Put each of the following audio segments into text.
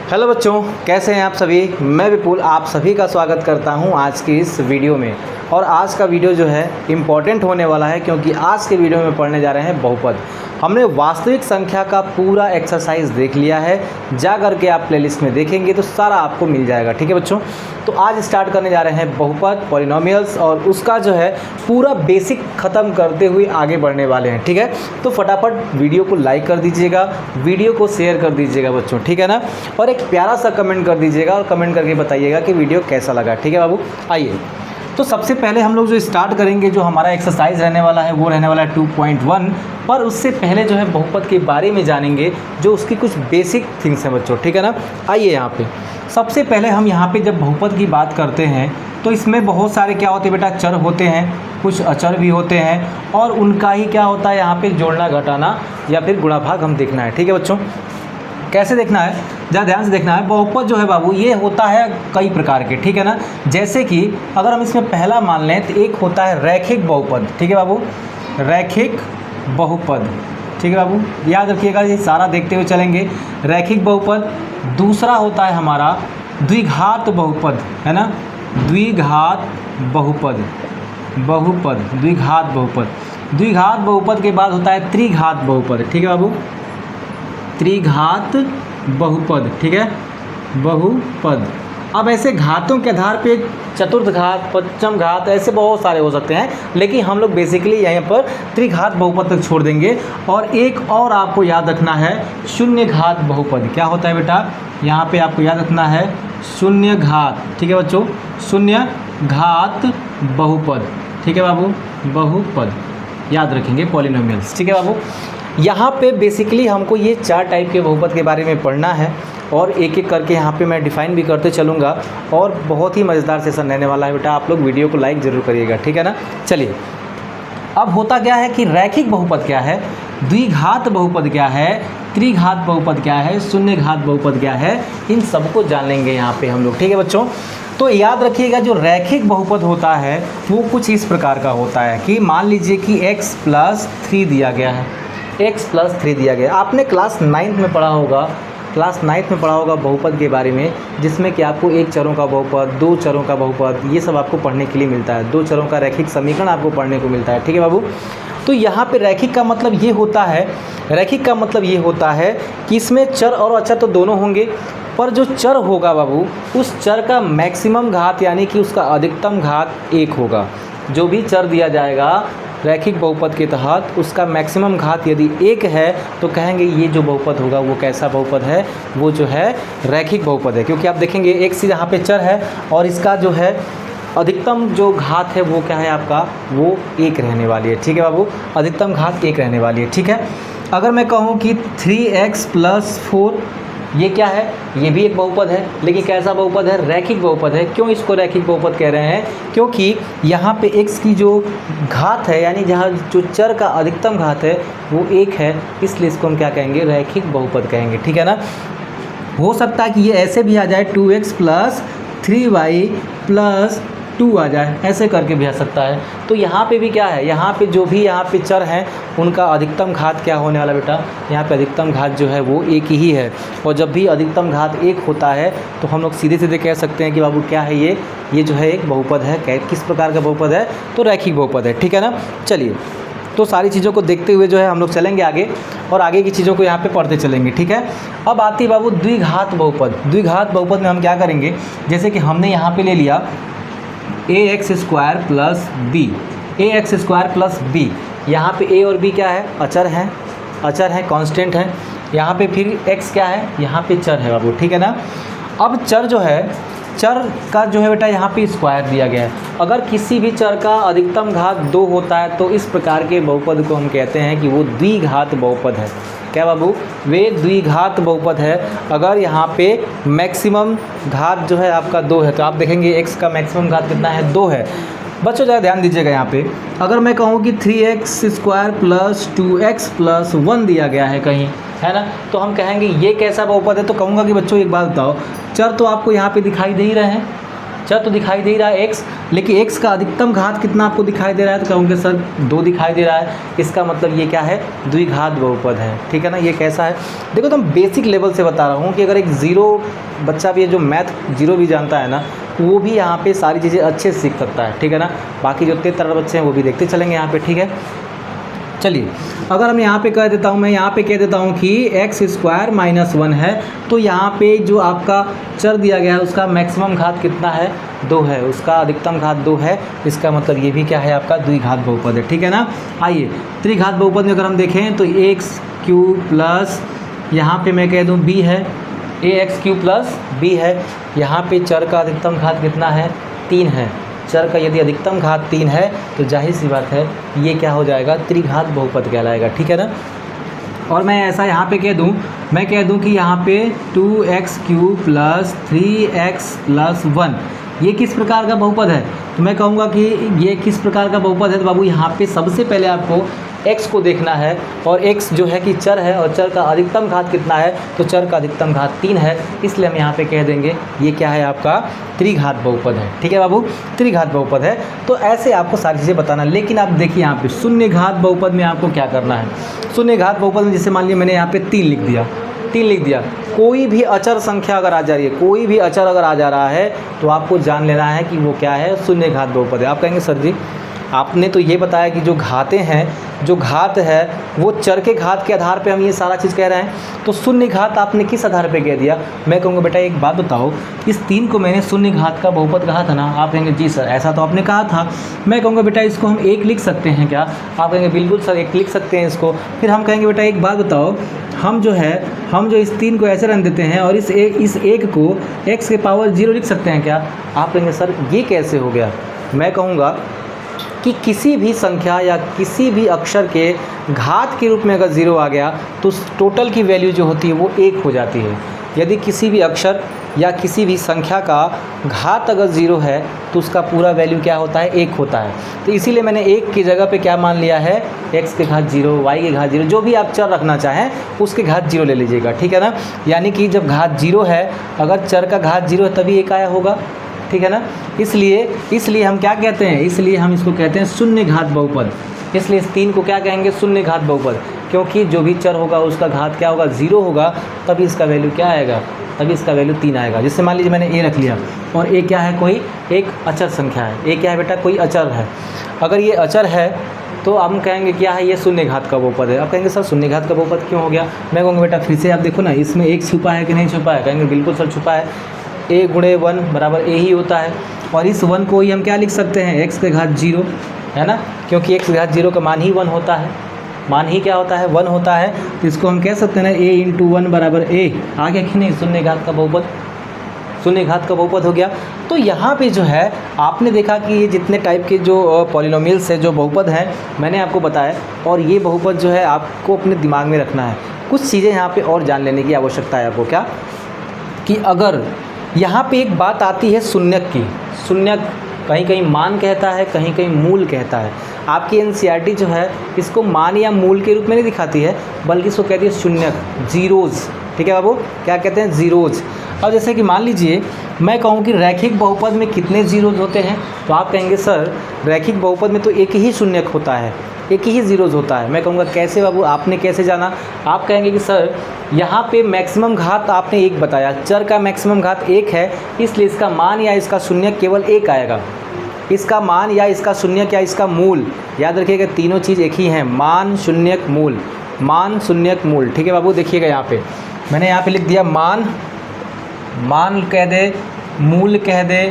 Hello बच्चों, कैसे हैं आप सभी। मैं विपुल आप सभी का स्वागत करता हूं आज की इस वीडियो में। और आज का वीडियो जो है इम्पॉर्टेंट होने वाला है, क्योंकि आज के वीडियो में पढ़ने जा रहे हैं बहुपद। हमने वास्तविक संख्या का पूरा एक्सरसाइज देख लिया है, जा करके आप प्लेलिस्ट में देखेंगे तो सारा आपको मिल जाएगा। ठीक है बच्चों, तो आज स्टार्ट करने जा रहे हैं बहुपद, पॉलिनोमियल्स, और उसका जो है पूरा बेसिक ख़त्म करते हुए आगे बढ़ने वाले हैं। ठीक है, तो फटाफट वीडियो को लाइक कर दीजिएगा, वीडियो को शेयर कर दीजिएगा बच्चों, ठीक है ना। और एक प्यारा सा कमेंट कर दीजिएगा और कमेंट करके बताइएगा कि वीडियो कैसा लगा। ठीक है बाबू, आइए तो सबसे पहले हम लोग जो स्टार्ट करेंगे, जो हमारा एक्सरसाइज रहने वाला है वो रहने वाला है 2.1। पर उससे पहले जो है बहुपद के बारे में जानेंगे, जो उसकी कुछ बेसिक थिंग्स हैं बच्चों, ठीक है ना। आइए यहाँ पे सबसे पहले हम यहाँ पे जब बहुपद की बात करते हैं तो इसमें बहुत सारे क्या होते हैं बेटा, चर होते हैं, कुछ अचर भी होते हैं, और उनका ही क्या होता है यहाँ पे जोड़ना घटाना या फिर गुणा भाग हम देखना है। ठीक है बच्चों, कैसे देखना है, ज़रा ध्यान से देखना है। बहुपद जो है बाबू ये होता है कई प्रकार के, ठीक है ना। जैसे कि अगर हम इसमें पहला मान लें तो एक होता है रैखिक बहुपद। ठीक है बाबू, रैखिक बहुपद, ठीक है बाबू, याद रखिएगा, ये सारा देखते हुए चलेंगे। रैखिक बहुपद। दूसरा होता है हमारा द्विघात बहुपद, है ना, द्विघात बहुपद, बहुपद, द्विघात बहुपद। द्विघात बहुपद के बाद होता है त्रिघात बहुपद। ठीक है बाबू, त्रिघात बहुपद, ठीक है, बहुपद। अब ऐसे घातों के आधार पे चतुर्थ घात, पंचम घात, ऐसे बहुत सारे हो सकते हैं, लेकिन हम लोग बेसिकली यहाँ पर त्रिघात बहुपद तक छोड़ देंगे। और एक और आपको याद रखना है, शून्य घात बहुपद। क्या होता है बेटा, यहाँ पे आपको याद रखना है शून्य घात। ठीक है बच्चों, शून्य घात बहुपद। ठीक है बाबू, बहुपद याद रखेंगे, पॉलिनोमियल्स। ठीक है बाबू, यहाँ पे बेसिकली हमको ये चार टाइप के बहुपद के बारे में पढ़ना है, और एक एक करके यहाँ पे मैं डिफ़ाइन भी करते चलूँगा, और बहुत ही मज़ेदार सेशन रहने वाला है बेटा। आप लोग वीडियो को लाइक ज़रूर करिएगा, ठीक है ना। चलिए, अब होता क्या है कि रैखिक बहुपद क्या है, द्विघात बहुपद क्या है, त्रिघात बहुपद क्या है, शून्य घात बहुपद क्या है, इन सबको जान लेंगे यहाँ पे हम लोग। ठीक है बच्चों, तो याद रखिएगा जो रैखिक बहुपद होता है वो कुछ इस प्रकार का होता है कि मान लीजिए कि x+3 दिया गया है, x+3 दिया गया। आपने क्लास 9th में पढ़ा होगा, क्लास 9th में पढ़ा होगा बहुपद के बारे में, जिसमें कि आपको एक चरों का बहुपद, दो चरों का बहुपद, ये सब आपको पढ़ने के लिए मिलता है। दो चरों का रैखिक समीकरण आपको पढ़ने को मिलता है। ठीक है बाबू, तो यहाँ पे रैखिक का मतलब ये होता है, रैखिक का मतलब ये होता है कि इसमें चर और अचर तो दोनों होंगे, पर जो चर होगा बाबू, उस चर का मैक्सिमम घात यानी कि उसका अधिकतम घात 1 होगा। जो भी चर दिया जाएगा रैखिक बहुपद के तहत, उसका मैक्सिमम घात यदि 1 है तो कहेंगे ये जो बहुपद होगा वो कैसा बहुपद है, वो जो है रैखिक बहुपद है। क्योंकि आप देखेंगे x यहाँ पे चर है और इसका जो है अधिकतम जो घात है वो क्या है आपका, वो 1 रहने वाली है। ठीक है बाबू, अधिकतम घात 1 रहने वाली है। ठीक है, अगर मैं कहूँ कि 3x+4 ये क्या है, ये भी एक बहुपद है, लेकिन कैसा बहुपद है, रैखिक बहुपद है। क्यों इसको रैखिक बहुपद कह रहे हैं, क्योंकि यहाँ पे x की जो घात है, यानी जहाँ जो चर का अधिकतम घात है वो 1 है, इसलिए इसको हम क्या कहेंगे, रैखिक बहुपद कहेंगे। ठीक है ना। हो सकता है कि ये ऐसे भी आ जाए 2x+3y+2 आ जाए, ऐसे करके भी आ सकता है। तो यहाँ पे भी क्या है, यहाँ पे जो भी यहाँ पे चर हैं उनका अधिकतम घात क्या होने वाला बेटा, यहाँ पे अधिकतम घात जो है वो 1 ही है। और जब भी अधिकतम घात 1 होता है तो हम लोग सीधे सीधे कह सकते हैं कि बाबू क्या है, ये जो है एक बहुपद है। किस प्रकार का बहुपद है, तो रैखिक बहुपद है। ठीक है ना। चलिए, तो सारी चीज़ों को देखते हुए जो है हम लोग चलेंगे आगे, और आगे की चीज़ों को यहाँ पे पढ़ते चलेंगे। ठीक है, अब आती है बाबू द्विघात बहुपद। द्विघात बहुपद में हम क्या करेंगे, जैसे कि हमने यहाँ पे ले लिया ax² + b, ax² + b। यहाँ पे a और b क्या है, अचर हैं, अचर हैं, कांस्टेंट हैं। यहाँ पे फिर x क्या है, यहाँ पे चर है बाबू। ठीक है ना। अब चर जो है, चर का जो है बेटा यहाँ पे स्क्वायर दिया गया है। अगर किसी भी चर का अधिकतम घात 2 होता है तो इस प्रकार के बहुपद को हम कहते हैं कि वो द्विघात बहुपद है। क्या बाबू, वे द्विघात बहुपद है। अगर यहाँ पे मैक्सिमम घात जो है आपका 2 है, तो आप देखेंगे x का मैक्सिमम घात कितना है, 2 है। बच्चों ज़रा ध्यान दीजिएगा यहाँ पे, अगर मैं कहूँ कि 3x² + 2x + 1 दिया गया है कहीं, है ना, तो हम कहेंगे ये कैसा बहुपद है। तो कहूँगा कि बच्चों एक बात बताओ, चर तो आपको यहाँ पे दिखाई दे ही रहे हैं, चर तो दिखाई दे रहा है x, लेकिन x का अधिकतम घात कितना आपको दिखाई दे रहा है, तो कहोगे सर 2 दिखाई दे रहा है। इसका मतलब ये क्या है, द्विघात बहुपद है, ठीक है ना। ये कैसा है, देखो तो हम बेसिक लेवल से बता रहा हूँ कि अगर एक ज़ीरो बच्चा भी है जो मैथ जीरो भी जानता है ना, वो भी यहाँ पे सारी चीज़ें अच्छे से सीख सकता है, ठीक है ना। बाकी जो 13 बच्चे हैं वो भी देखते चलेंगे यहाँ पे, ठीक है। चलिए अगर हम यहाँ पे कह देता हूँ, मैं यहाँ पे कह देता हूँ कि x² - 1 है, तो यहाँ पे जो आपका चर दिया गया है उसका मैक्सिमम घात कितना है, 2 है, उसका अधिकतम घात 2 है। इसका मतलब ये भी क्या है, आपका द्विघात बहुपद है, ठीक है ना। आइए त्रिघात बहुपद में अगर हम देखें तो ax³ प्लस यहाँ पे मैं कह दूँ b है, ax³ प्लस b है। यहाँ पे चर का अधिकतम घात कितना है, 3 है। चर का यदि अधिकतम घात 3 है तो जाहिर सी बात है ये क्या हो जाएगा, त्रिघात बहुपद कहलाएगा, ठीक है ना। और मैं ऐसा यहाँ पे कह दूँ, मैं कह दूँ कि यहाँ पे 2x³ प्लस 3x प्लस 1 ये किस प्रकार का बहुपद है, तो मैं कहूँगा कि ये किस प्रकार का बहुपद है। तो बाबू यहाँ पे सबसे पहले आपको x को देखना है, और x जो है कि चर है, और चर का अधिकतम घात कितना है, तो चर का अधिकतम घात 3 है। इसलिए हम यहाँ पे कह देंगे ये क्या है, आपका त्रिघात बहुपद है, ठीक है बाबू, त्रिघात बहुपद है। तो ऐसे आपको सारी चीज़ें बताना। लेकिन आप देखिए यहाँ पे शून्य घात बहुपद में आपको क्या करना है। शून्य घात बहुपद में जैसे मान लिया मैंने यहाँ पे 3 लिख दिया, 3 लिख दिया, कोई भी अचर संख्या अगर आ जा रही है, कोई भी अचर अगर आ जा रहा है, तो आपको जान लेना है कि वो क्या है, शून्य घात बहुपद है। आप कहेंगे सर जी आपने तो ये बताया कि जो घातें हैं, जो घात है वो चर के घात के आधार पे हम ये सारा चीज़ कह रहे हैं, तो शून्य घात आपने किस आधार पे कह दिया। मैं कहूँगा बेटा एक बात बताओ, इस 3 को मैंने शून्य घात का बहुपद कहा था ना। आप कहेंगे जी सर ऐसा तो आपने कहा था। मैं कहूँगा बेटा इसको हम 1 लिख सकते हैं क्या। आप कहेंगे बिल्कुल सर 1 लिख सकते हैं इसको। फिर हम कहेंगे बेटा एक बात बताओ, हम जो इस 3 को ऐसे रन देते हैं और इस 1 को x के पावर 0 लिख सकते हैं क्या। आप कहेंगे सर ये कैसे हो गया। मैं कहूँगा कि किसी भी संख्या या किसी भी अक्षर के घात के रूप में अगर 0 आ गया तो टोटल की वैल्यू जो होती है वो 1 हो जाती है। यदि किसी भी अक्षर या किसी भी संख्या का घात अगर 0 है तो उसका पूरा वैल्यू क्या होता है, 1 होता है। तो इसीलिए मैंने 1 की जगह पे क्या मान लिया है, x के घात 0, y के घात 0, जो भी आप चर रखना चाहें उसके घात 0 ले लीजिएगा, ठीक है ना। यानी कि जब घात 0 है, अगर चर का घात 0 है तभी 1 आया होगा, ठीक है ना। इसलिए हम क्या कहते हैं, इसलिए हम इसको कहते हैं शून्य घात बहुपद। इसलिए इस 3 को क्या कहेंगे, शून्य घात बहुपद, क्योंकि जो भी चर होगा उसका घात क्या होगा, 0 होगा, तभी इसका वैल्यू क्या आएगा, तभी इसका वैल्यू 3 आएगा। जैसे मान लीजिए मैंने a रख लिया, और a क्या है, कोई एक अचर संख्या है। a क्या है बेटा, कोई अचर है। अगर ये अचर है तो हम कहेंगे क्या है, ये शून्य घात का बहुपद है। आप कहेंगे सर शून्य घात का बहुपद क्यों हो गया। मैं कहूँगा बेटा फिर से आप देखो ना, इसमें 1 छुपा है कि नहीं छुपा है। कहेंगे बिल्कुल सर छुपा है, a गुणे 1 बराबर a ही होता है। और इस 1 को ही हम क्या लिख सकते हैं, x के घात 0, है ना, क्योंकि x के घात 0 का मान ही 1 होता है, मान ही क्या होता है, 1 होता है। तो इसको हम कह सकते हैं ना, a × 1 बराबर a। आ गया कि नहीं, शून्य घात का बहुपद, शून्य घात का बहुपद हो गया। तो यहाँ पे जो है आपने देखा कि ये जितने टाइप के जो पॉलिनोमियल्स है, जो बहुपद हैं, मैंने आपको बताया। और ये बहुपद जो है आपको अपने दिमाग में रखना है। कुछ चीज़ें यहाँ पे और जान लेने की आवश्यकता है आपको, क्या कि अगर यहाँ पे एक बात आती है शून्यक की, शून्यक कहीं कहीं मान कहता है, कहीं कहीं मूल कहता है। आपकी एनसीईआरटी जो है इसको मान या मूल के रूप में नहीं दिखाती है, बल्कि इसको कहती है शून्यक, जीरोज़, ठीक है बाबू, क्या कहते हैं, जीरोज़। अब जैसे कि मान लीजिए मैं कहूँ कि रैखिक बहुपद में कितने जीरोज़ होते हैं, तो आप कहेंगे सर रैखिक बहुपद में तो एक ही शून्यक होता है, एक ही जीरोज़ होता है। मैं कहूँगा कैसे बाबू, आपने कैसे जाना। आप कहेंगे कि सर यहाँ पे मैक्सिमम घात आपने 1 बताया, चर का मैक्सिमम घात 1 है, इसलिए इसका मान या इसका शून्यक केवल 1 आएगा। इसका मान या इसका शून्यक या इसका मूल, याद रखिएगा तीनों चीज़ एक ही हैं, मान शून्यक मूल, मान शून्यक मूल, ठीक है बाबू। देखिएगा यहाँ पे मैंने यहाँ पे लिख दिया मान, मान कह दे, मूल कह दे,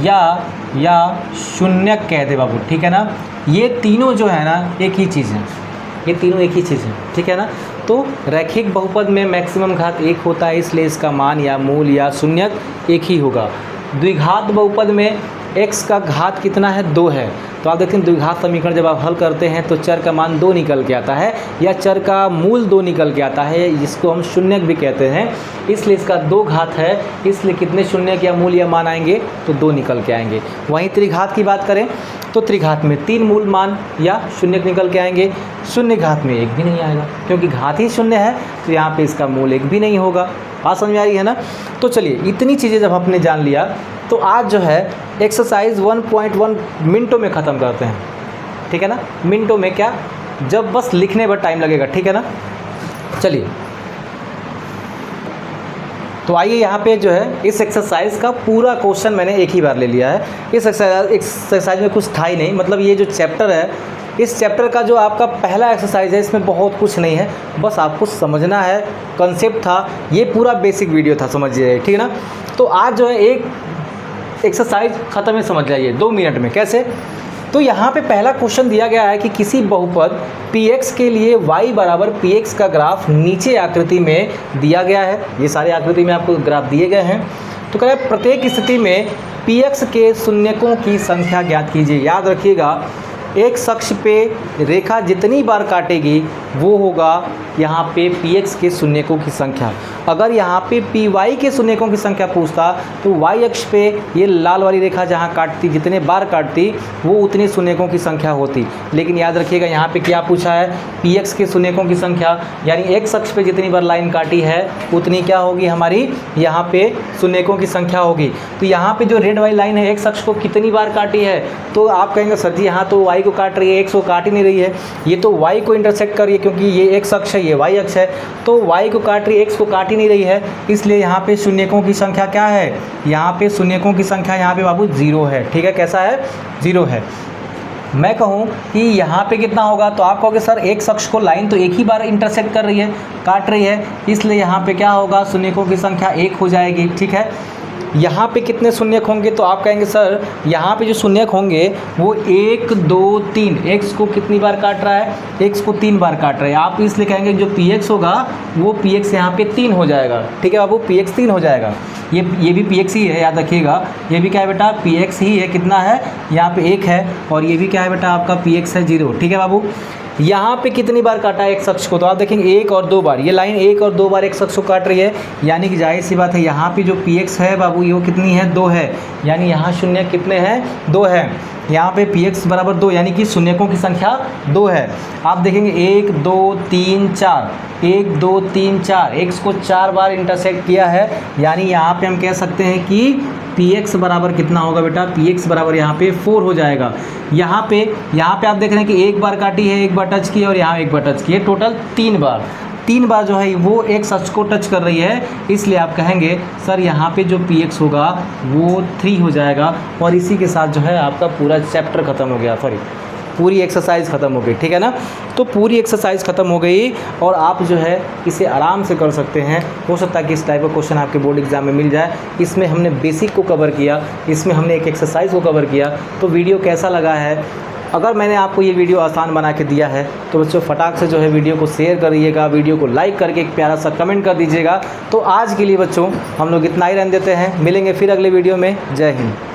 या शून्यक कह दे बाबू, ठीक है ना। ये तीनों जो है ना एक ही चीज़ है, ये तीनों एक ही चीज़ है, ठीक है ना। तो रैखिक बहुपद में मैक्सिमम घात 1 होता है, इसलिए इसका मान या मूल या शून्यक एक ही होगा। द्विघात बहुपद में x का घात कितना है, 2 है। तो आप देखते हैं द्विघात समीकरण जब आप हल करते हैं तो चर का मान 2 निकल के आता है, या चर का मूल 2 निकल के आता है, जिसको हम शून्यक भी कहते हैं। इसलिए इसका 2 घात है, इसलिए कितने शून्यक या मूल या मान आएंगे, तो 2 निकल के आएंगे। वहीं त्रिघात की बात करें तो त्रिघात में 3 मूल मान या शून्यक निकल के आएंगे। शून्य घात में 1 भी नहीं आएगा, क्योंकि घात ही शून्य है, तो यहाँ पे इसका मूल 1 भी नहीं होगा। बात समझ में आ रही है ना। तो चलिए इतनी चीज़ें जब आपने जान लिया तो आज जो है एक्सरसाइज 1.1 मिनटों में ख़त्म करते हैं, ठीक है ना। मिनटों में क्या, जब बस लिखने पर टाइम लगेगा, ठीक है ना। चलिए तो आइए यहाँ पे जो है इस एक्सरसाइज का पूरा क्वेश्चन मैंने एक ही बार ले लिया है। इस एक्सरसाइज में कुछ था ही नहीं, मतलब ये जो चैप्टर है, इस चैप्टर का जो आपका पहला एक्सरसाइज है, इसमें बहुत कुछ नहीं है, बस आपको समझना है। कंसेप्ट था, ये पूरा बेसिक वीडियो था, समझिए, ठीक है ना। तो आज जो है एक एक्सरसाइज ख़त्म है, समझ जाइए 2 मिनट में। कैसे, तो यहाँ पे पहला क्वेश्चन दिया गया है कि किसी बहुपद px के लिए y बराबर px का ग्राफ नीचे आकृति में दिया गया है। ये सारे आकृति में आपको ग्राफ दिए गए हैं। तो कह रहा है प्रत्येक स्थिति में px के शून्यकों की संख्या ज्ञात कीजिए। याद रखिएगा, एक अक्ष पे रेखा जितनी बार काटेगी वो होगा यहाँ पे px के शून्यकों की संख्या। अगर यहाँ पे py के शून्यकों की संख्या पूछता तो y अक्ष पे ये लाल वाली रेखा जहाँ काटती, जितने बार काटती वो उतनी शून्यकों की संख्या होती। लेकिन याद रखिएगा यहाँ पे क्या पूछा है, px के शून्यकों की संख्या, यानी x अक्ष पे जितनी बार लाइन काटी है उतनी क्या होगी, हमारी यहाँ पे शून्यकों की संख्या होगी। तो यहाँ पे जो रेड वाली लाइन है x अक्ष को कितनी बार काटी है, तो आप कहेंगे सर जी यहाँ तो y को काट रही है, x को काट ही नहीं रही है। ये तो y को इंटरसेक्ट कर रही है, क्योंकि ये x अक्ष है, ये y अक्ष है, तो y को काट रही है, x को काट ही नहीं रही है। इसलिए यहाँ पे शून्यकों की संख्या क्या है, यहाँ पे शून्यकों की संख्या यहाँ पे बाबू 0 है, ठीक है। कैसा है, 0 है। मैं कहूँ कि यहाँ पे कितना होगा, तो आप कहोगे सर x अक्ष को लाइन तो एक ही बार इंटरसेक्ट कर रही है, काट रही है, इसलिए यहाँ पे क्या होगा, शून्यकों की संख्या 1 हो जाएगी, ठीक है। यहाँ पे कितने शून्यक होंगे, तो आप कहेंगे सर यहाँ पे जो शून्यक होंगे वो 1 2 3, x को कितनी बार काट रहा है, x को 3 बार काट रहा है। आप इसलिए कहेंगे जो px होगा वो px यहाँ पे 3 हो जाएगा, ठीक है बाबू, px 3 हो जाएगा। ये भी px ही है, याद रखिएगा, ये भी क्या है बेटा, px ही है। कितना है, यहाँ पे 1 है, और ये भी क्या है बेटा, आपका px है 0, ठीक है बाबू। यहाँ पे कितनी बार काटा है x अक्ष को, तो आप देखेंगे 1 और 2 बार, ये लाइन 1 और 2 बार x अक्ष को काट रही है, यानी कि जाहिर सी बात है यहाँ पे जो px है बाबू ये कितनी है, 2 है, यानी यहाँ शून्य कितने हैं, 2 है। यहाँ पे px बराबर 2, यानी कि शून्यकों की संख्या 2 है। आप देखेंगे 1 2 3 4, 1 2 3 4, x को 4 बार इंटरसेक्ट किया है, यानी यहाँ पे हम कह सकते हैं कि px बराबर कितना होगा बेटा, px बराबर यहाँ पे 4 हो जाएगा। यहाँ पे आप देख रहे हैं कि 1 बार काटी है, 1 बार टच की है, और यहाँ 1 बार टच की है, टोटल 3 बार जो है वो x अक्ष को टच कर रही है। इसलिए आप कहेंगे सर यहाँ पे जो px होगा वो 3 हो जाएगा। और इसी के साथ जो है आपका पूरा चैप्टर ख़त्म हो गया, सॉरी पूरी एक्सरसाइज ख़त्म हो गई, ठीक है ना। तो पूरी एक्सरसाइज ख़त्म हो गई और आप जो है इसे आराम से कर सकते हैं। हो सकता है कि इस टाइप का क्वेश्चन आपके बोर्ड एग्जाम में मिल जाए। इसमें हमने बेसिक को कवर किया, इसमें हमने एक एक्सरसाइज को कवर किया। तो वीडियो कैसा लगा है, अगर मैंने आपको ये वीडियो आसान बना के दिया है तो बच्चों फटाक से जो है वीडियो को शेयर करिएगा, वीडियो को लाइक करके एक प्यारा सा कमेंट कर दीजिएगा। तो आज के लिए बच्चों हम लोग इतना ही रहने देते हैं, मिलेंगे फिर अगले वीडियो में। जय हिंद।